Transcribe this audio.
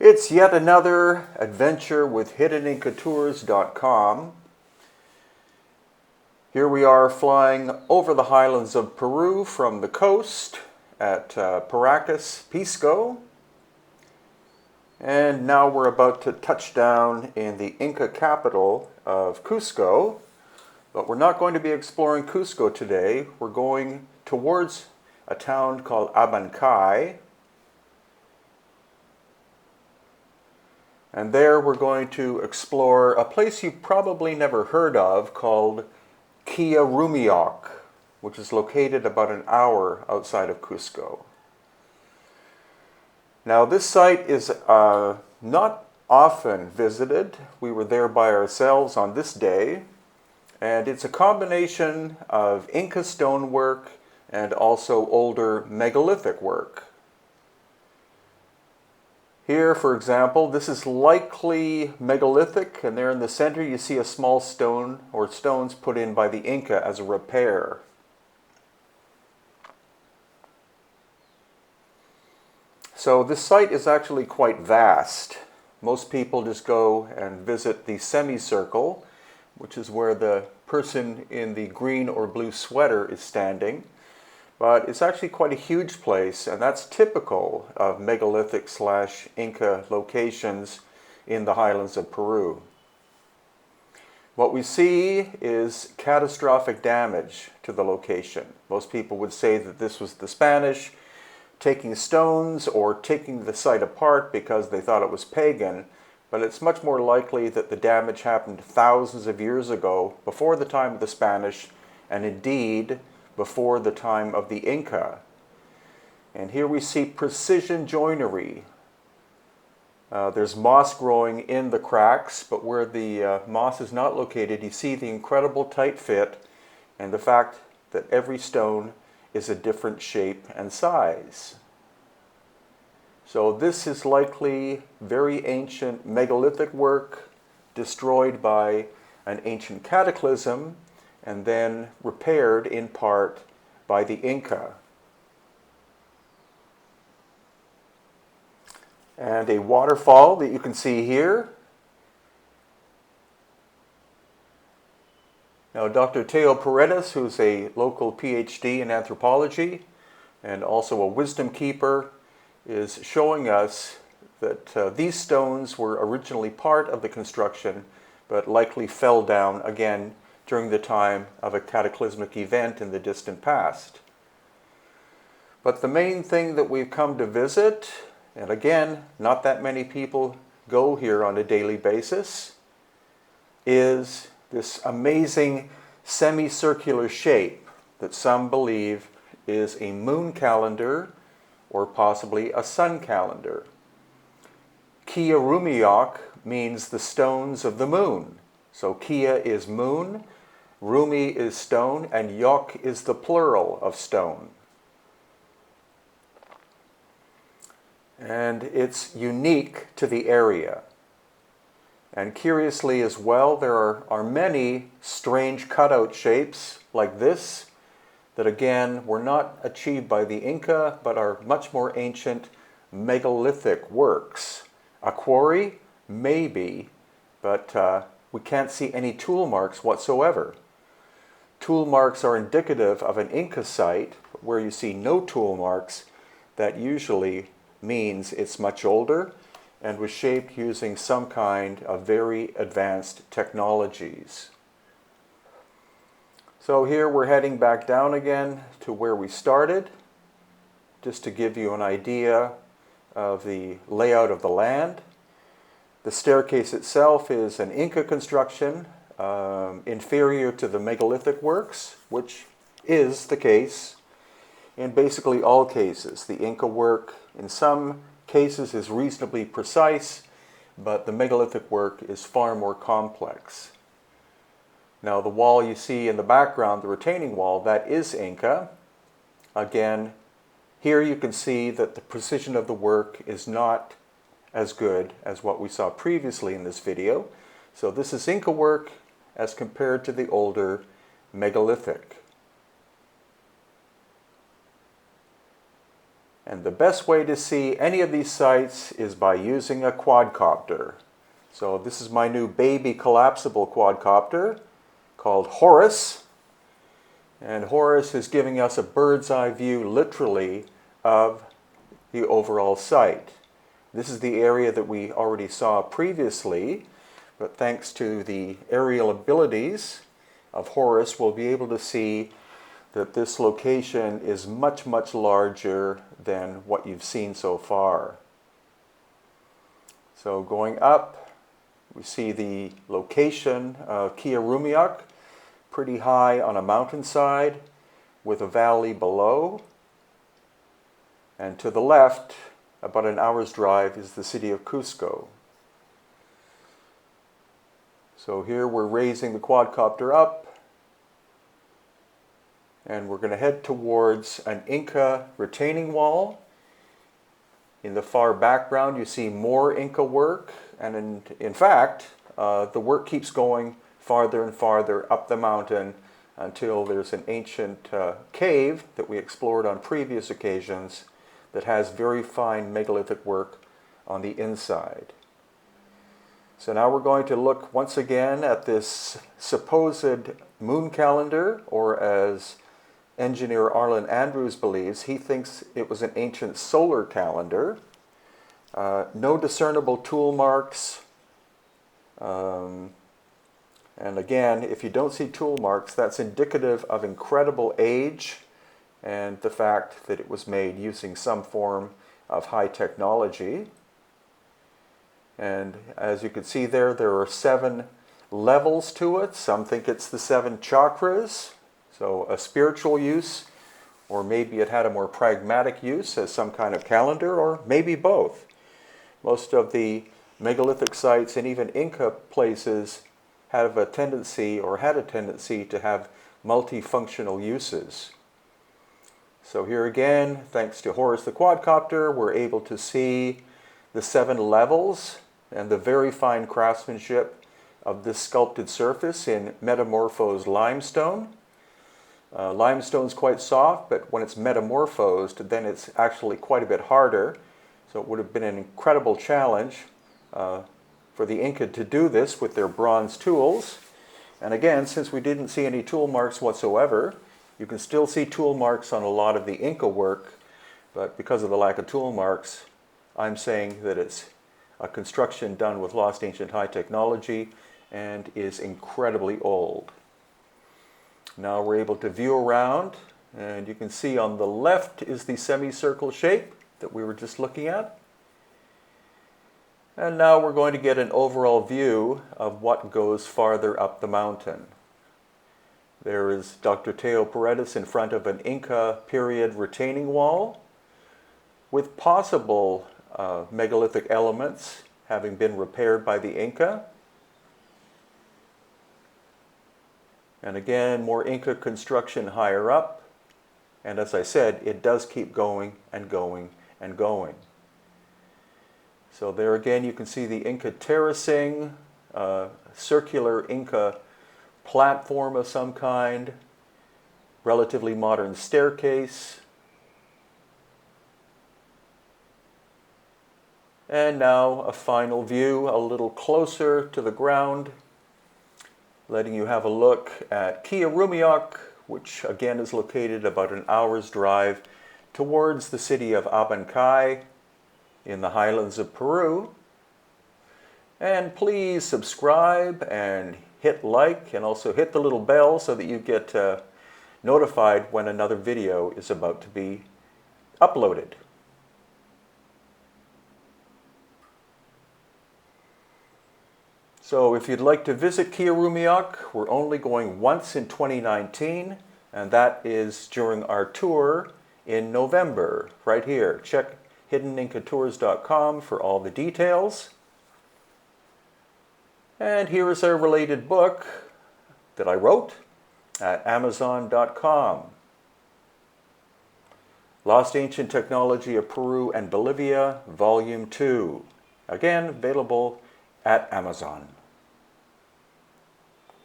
It's yet another adventure with hiddenincatours.com. Here we are flying over the highlands of Peru from the coast at Paracas, Pisco. And now we're about to touch down in the Inca capital of Cusco. But we're not going to be exploring Cusco today. We're going towards a town called Abancay. And there we're going to explore a place you've probably never heard of called Quillarumiyoq, which is located about an hour outside of Cusco. Now this site is not often visited. We were there by ourselves on this day, and it's a combination of Inca stonework and also older megalithic work. Here, for example, this is likely megalithic, and there in the center you see a small stone or stones put in by the Inca as a repair. So this site is actually quite vast. Most people just go and visit the semicircle, which is where the person in the green or blue sweater is standing. But it's actually quite a huge place, and that's typical of megalithic / Inca locations in the highlands of Peru. What we see is catastrophic damage to the location. Most people would say that this was the Spanish taking stones or taking the site apart because they thought it was pagan, but it's much more likely that the damage happened thousands of years ago, before the time of the Spanish, and indeed before the time of the Inca. And here we see precision joinery. There's moss growing in the cracks, but where the moss is not located, you see the incredible tight fit and the fact that every stone is a different shape and size. So this is likely very ancient megalithic work destroyed by an ancient cataclysm and then repaired in part by the Inca. And a waterfall that you can see here. Now, Dr. Teo Paredes, who's a local PhD in anthropology and also a wisdom keeper, is showing us that these stones were originally part of the construction, but likely fell down again during the time of a cataclysmic event in the distant past. But the main thing that we've come to visit, and again, not that many people go here on a daily basis, is this amazing semicircular shape that some believe is a moon calendar or possibly a sun calendar. Quillarumiyoq means the stones of the moon. So Kia is moon, Rumi is stone, and Yoq is the plural of stone. And it's unique to the area. And curiously as well, there are many strange cutout shapes like this that again were not achieved by the Inca, but are much more ancient megalithic works. A quarry? Maybe, but we can't see any tool marks whatsoever. Tool marks are indicative of an Inca site. Where you see no tool marks, that usually means it's much older and was shaped using some kind of very advanced technologies. So here we're heading back down again to where we started, just to give you an idea of the layout of the land. The staircase itself is an Inca construction, inferior to the megalithic works, which is the case in basically all cases. The Inca work in some cases is reasonably precise, but the megalithic work is far more complex. Now the wall you see in the background, the retaining wall, that is Inca. Again, here you can see that the precision of the work is not as good as what we saw previously in this video. So this is Inca work as compared to the older megalithic. And the best way to see any of these sites is by using a quadcopter. So this is my new baby collapsible quadcopter called Horus. And Horus is giving us a bird's eye view, literally, of the overall site. This is the area that we already saw previously, but thanks to the aerial abilities of Horus, we'll be able to see that this location is much, much larger than what you've seen so far. So going up, we see the location of Quillarumiyoq, pretty high on a mountainside with a valley below. And to the left, about an hour's drive, is the city of Cusco. So here we're raising the quadcopter up, and we're going to head towards an Inca retaining wall. In the far background you see more Inca work, and in fact the work keeps going farther and farther up the mountain until there's an ancient cave that we explored on previous occasions that has very fine megalithic work on the inside. So now we're going to look once again at this supposed moon calendar, or as engineer Arlen Andrews believes, he thinks it was an ancient solar calendar. No discernible tool marks. And again, if you don't see tool marks, that's indicative of incredible age and the fact that it was made using some form of high technology. And as you can see there, there are 7 levels to it. Some think it's the 7 chakras. So a spiritual use, or maybe it had a more pragmatic use as some kind of calendar, or maybe both. Most of the megalithic sites and even Inca places have a tendency, or had a tendency, to have multifunctional uses. So here again, thanks to Horus the quadcopter, we're able to see the 7 levels and the very fine craftsmanship of this sculpted surface in metamorphosed limestone. Limestone's quite soft, but when it's metamorphosed, then it's actually quite a bit harder. So it would have been an incredible challenge for the Inca to do this with their bronze tools. And again, since we didn't see any tool marks whatsoever, you can still see tool marks on a lot of the Inca work, but because of the lack of tool marks, I'm saying that it's a construction done with lost ancient high technology and is incredibly old. Now we're able to view around, and you can see on the left is the semicircle shape that we were just looking at. And now we're going to get an overall view of what goes farther up the mountain. There is Dr. Teo Paredes in front of an Inca period retaining wall with possible megalithic elements having been repaired by the Inca. And again, more Inca construction higher up. And as I said, it does keep going and going and going. So there again, you can see the Inca terracing, circular Inca platform of some kind, relatively modern staircase. And now a final view a little closer to the ground, letting you have a look at Quillarumiyoq, which again is located about an hour's drive towards the city of Abancay in the highlands of Peru. And please subscribe and hit like, and also hit the little bell so that you get notified when another video is about to be uploaded. So if you'd like to visit Quillarumiyoq, we're only going once in 2019, and that is during our tour in November, right here. Check hiddenincatours.com for all the details. And here is a related book that I wrote at Amazon.com. Lost Ancient Technology of Peru and Bolivia, Volume 2. Again, available at Amazon.